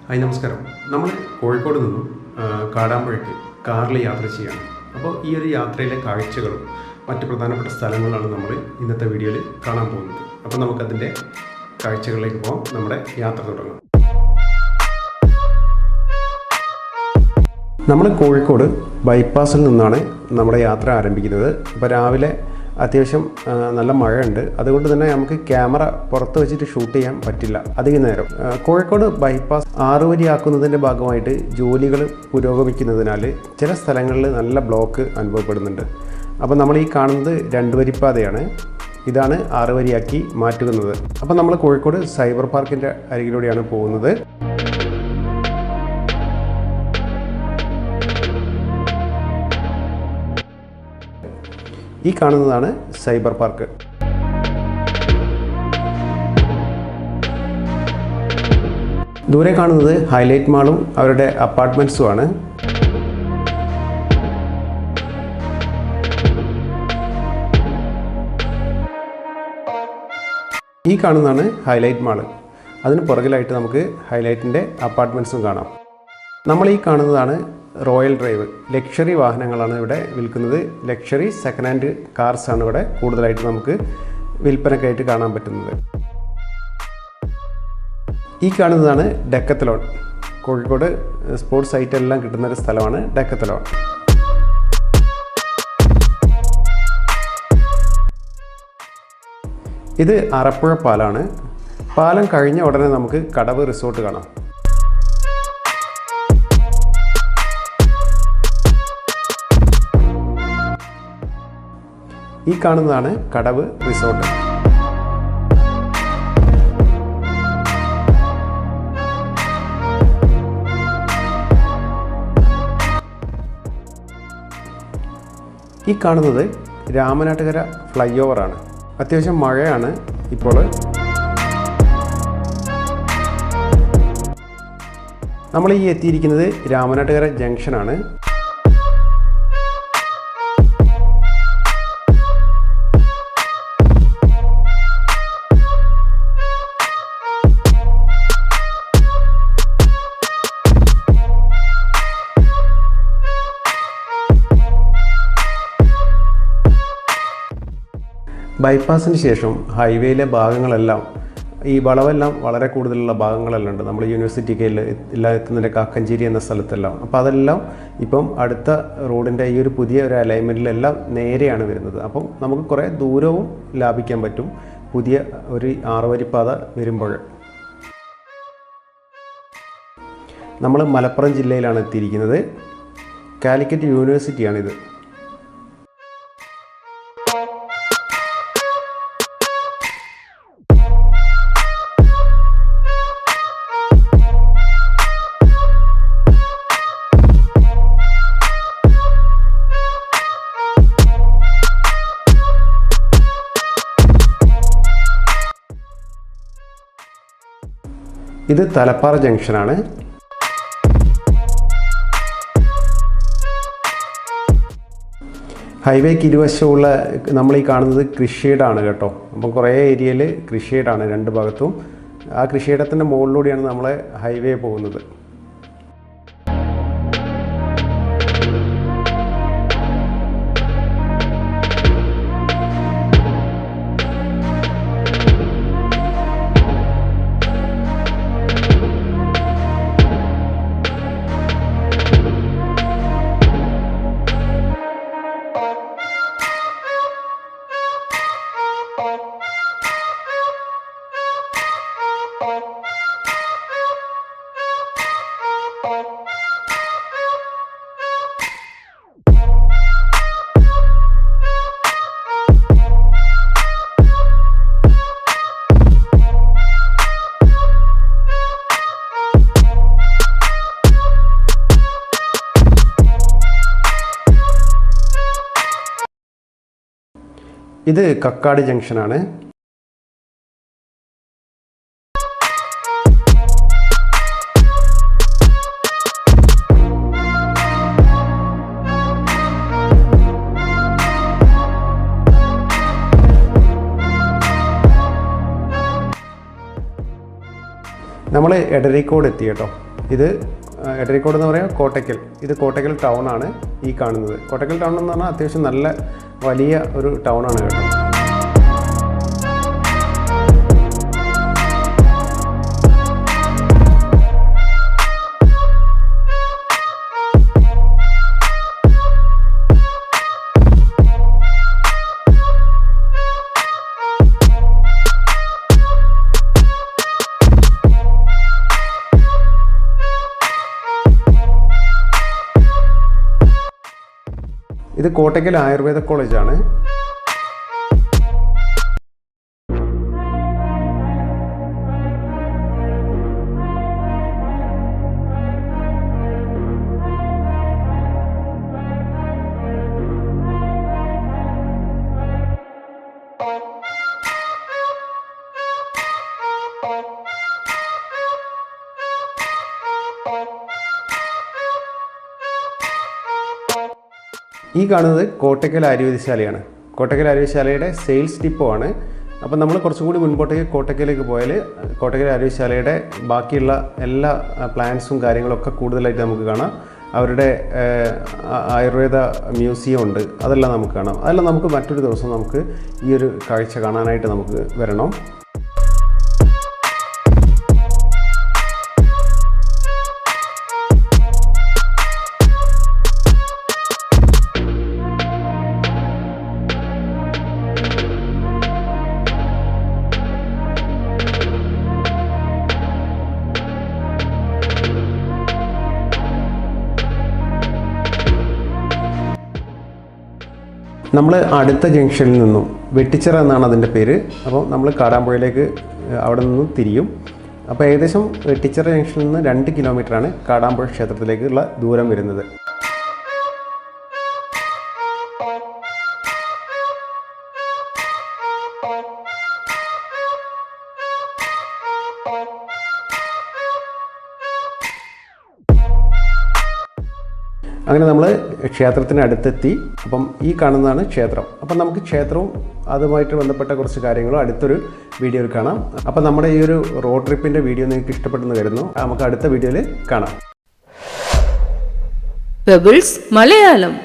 Hi നമസ്കാരം. നമ്മൾ കോഴിക്കോട് നിന്നും കാടാമ്പുഴയ്ക്ക് കാറിൽ യാത്ര ചെയ്യാണ്. അപ്പോൾ ഈ ഒരു യാത്രയിലെ കാഴ്ചകളും മറ്റ് പ്രധാനപ്പെട്ട സ്ഥലങ്ങളാണ് നമ്മൾ ഇന്നത്തെ വീഡിയോയിൽ കാണാൻ പോകുന്നത്. അപ്പോൾ നമുക്കതിൻ്റെ കാഴ്ചകളിലേക്ക് പോകാം. നമ്മുടെ യാത്ര തുടങ്ങാം. നമ്മൾ കോഴിക്കോട് ബൈപ്പാസിൽ നിന്നാണ് നമ്മുടെ യാത്ര ആരംഭിക്കുന്നത്. അപ്പോൾ രാവിലെ അത്യാവശ്യം നല്ല മഴയുണ്ട്. അതുകൊണ്ട് തന്നെ നമുക്ക് ക്യാമറ പുറത്ത് വെച്ചിട്ട് ഷൂട്ട് ചെയ്യാൻ പറ്റില്ല അധികം നേരം. കോഴിക്കോട് ബൈപ്പാസ് 6 വരിയാക്കുന്നതിൻ്റെ ഭാഗമായിട്ട് ജോലികൾ പുരോഗമിക്കുന്നതിനാൽ ചില സ്ഥലങ്ങളിൽ നല്ല ബ്ലോക്ക് അനുഭവപ്പെടുന്നുണ്ട്. അപ്പോൾ നമ്മൾ ഈ കാണുന്നത് 2 വരിപ്പാതയാണ്. ഇതാണ് 6 വരിയാക്കി മാറ്റുന്നത്. അപ്പോൾ നമ്മൾ കോഴിക്കോട് സൈബർ പാർക്കിൻ്റെ അരികിലൂടെയാണ് പോകുന്നത്. ഈ കാണുന്നതാണ് സൈബർ പാർക്ക്. ദൂരെ കാണുന്നത് ഹൈലൈറ്റ് മാളും അവരുടെ അപ്പാർട്ട്മെൻറ്റ്സും ആണ്. ഈ കാണുന്നതാണ് ഹൈലൈറ്റ് മാള്. അതിന് പുറകിലായിട്ട് നമുക്ക് ഹൈലൈറ്റിൻ്റെ അപ്പാർട്ട്മെൻറ്റ്സും കാണാം. നമ്മൾ ഈ കാണുന്നതാണ് റോയൽ ഡ്രൈവ്. ലക്ഷറി വാഹനങ്ങളാണ് ഇവിടെ വിൽക്കുന്നത്. ലക്ഷറി സെക്കൻഡ് ഹാൻഡ് കാർസാണ് ഇവിടെ കൂടുതലായിട്ട് നമുക്ക് വിൽപ്പനയ്ക്കായിട്ട് കാണാൻ പറ്റുന്നത്. ഈ കാണുന്നതാണ് ഡെക്കത്തലോൺ. കോഴിക്കോട് സ്പോർട്സ് ഐറ്റം കിട്ടുന്നൊരു സ്ഥലമാണ് ഡെക്കത്തലോൺ. ഇത് അറപ്പുഴ പാലാണ്. പാലം കഴിഞ്ഞ ഉടനെ നമുക്ക് കടവ് റിസോർട്ട് കാണാം. ഈ കാണുന്നതാണ് കടവ് റിസോർട്ട്. ഈ കാണുന്നത് രാമനാട്ടുകര ഫ്ലൈ ഓവറാണ്. അത്യാവശ്യം മഴയാണ് ഇപ്പോൾ. നമ്മൾ ഈ എത്തിയിരിക്കുന്നത് രാമനാട്ടുകര ജംഗ്ഷനാണ്. ബൈപ്പാസിന് ശേഷം ഹൈവേയിലെ ഭാഗങ്ങളെല്ലാം ഈ വളവെല്ലാം വളരെ കൂടുതലുള്ള ഭാഗങ്ങളെല്ലാം ഉണ്ട്. നമ്മൾ യൂണിവേഴ്സിറ്റിക്ക് എല്ലാം എത്തുന്നതിൻ്റെ കാക്കഞ്ചേരി എന്ന സ്ഥലത്തെല്ലാം. അപ്പോൾ അതെല്ലാം ഇപ്പം അടുത്ത റോഡിൻ്റെ ഈ ഒരു പുതിയ ഒരു അലൈൻമെൻറ്റിലെല്ലാം നേരെയാണ് വരുന്നത്. അപ്പം നമുക്ക് കുറേ ദൂരവും ലാഭിക്കാൻ പറ്റും പുതിയ ഒരു 6 വരിപ്പാത വരുമ്പോൾ. നമ്മൾ മലപ്പുറം ജില്ലയിലാണ് എത്തിയിരിക്കുന്നത്. കാലിക്കറ്റ് യൂണിവേഴ്സിറ്റിയാണിത്. ഇത് തലപ്പാറ ജംഗ്ഷനാണ്. ഹൈവേക്ക് ഇരുവശമുള്ള നമ്മൾ ഈ കാണുന്നത് കൃഷിയിടമാണ് കേട്ടോ. അപ്പം കുറേ ഏരിയയിൽ കൃഷിയിടമാണ് 2 ഭാഗത്തും. ആ കൃഷിയിടത്തിൻ്റെ മുകളിലൂടെയാണ് നമ്മളെ ഹൈവേ പോകുന്നത്. ഇത് കക്കാട് ജംഗ്ഷനാണ്. നമ്മൾ എടരിക്കോട് എത്തി കേട്ടോ. ഇത് എടരിക്കോട് എന്ന് പറയാം കോട്ടയ്ക്കൽ. ഇത് കോട്ടയ്ക്കൽ ടൗൺ ആണ് ഈ കാണുന്നത്. കോട്ടയ്ക്കൽ ടൗൺ എന്ന് പറഞ്ഞാൽ അത്യാവശ്യം നല്ല വലിയ ഒരു ടൗൺ ആണ് കേട്ടോ. ഇത് കോട്ടയ്ക്കൽ ആയുർവേദ കോളേജാണ്. ഈ കാണുന്നത് കോട്ടയ്ക്കൽ ആയുർവേദശാലയാണ്. കോട്ടയ്ക്കൽ ആയുർവേദശാലയുടെ സെയിൽസ് ഡിപ്പോ ആണ്. അപ്പം നമ്മൾ കുറച്ചും കൂടി മുൻപോട്ടേക്ക് കോട്ടയ്ക്കലേക്ക് പോയാൽ കോട്ടയ്ക്കൽ ആയുർവേദശാലയുടെ ബാക്കിയുള്ള എല്ലാ പ്ലാൻസും കാര്യങ്ങളൊക്കെ കൂടുതലായിട്ട് നമുക്ക് കാണാം. അവരുടെ ആയുർവേദ മ്യൂസിയം ഉണ്ട്, അതെല്ലാം നമുക്ക് കാണാം. അതെല്ലാം നമുക്ക് മറ്റൊരു ദിവസം നമുക്ക് ഈ ഒരു കാഴ്ച കാണാനായിട്ട് നമുക്ക് വരണം. നമ്മൾ അടുത്ത ജംഗ്ഷനിൽ നിന്നും വെട്ടിച്ചിറ എന്നാണ് അതിൻ്റെ പേര്. അപ്പോൾ നമ്മൾ കാടാമ്പുഴയിലേക്ക് അവിടെ നിന്നും തിരിയും. അപ്പോൾ ഏകദേശം വെട്ടിച്ചിറ ജംഗ്ഷനിൽ നിന്ന് 2 കിലോമീറ്ററാണ് കാടാമ്പുഴ ക്ഷേത്രത്തിലേക്കുള്ള ദൂരം വരുന്നത്. അങ്ങനെ നമ്മൾ ക്ഷേത്രത്തിന് അടുത്തെത്തി. അപ്പം ഈ കാണുന്നതാണ് ക്ഷേത്രം. അപ്പം നമുക്ക് ക്ഷേത്രവും അതുമായിട്ട് ബന്ധപ്പെട്ട കുറച്ച് കാര്യങ്ങളും അടുത്തൊരു വീഡിയോയിൽ കാണാം. അപ്പം നമ്മുടെ ഈ ഒരു റോഡ് ട്രിപ്പിൻ്റെ വീഡിയോ നിങ്ങൾക്ക് ഇഷ്ടപ്പെട്ടെന്ന് കരുതുന്നു. നമുക്ക് അടുത്ത വീഡിയോയിൽ കാണാം. പെബിൾസ് മലയാളം.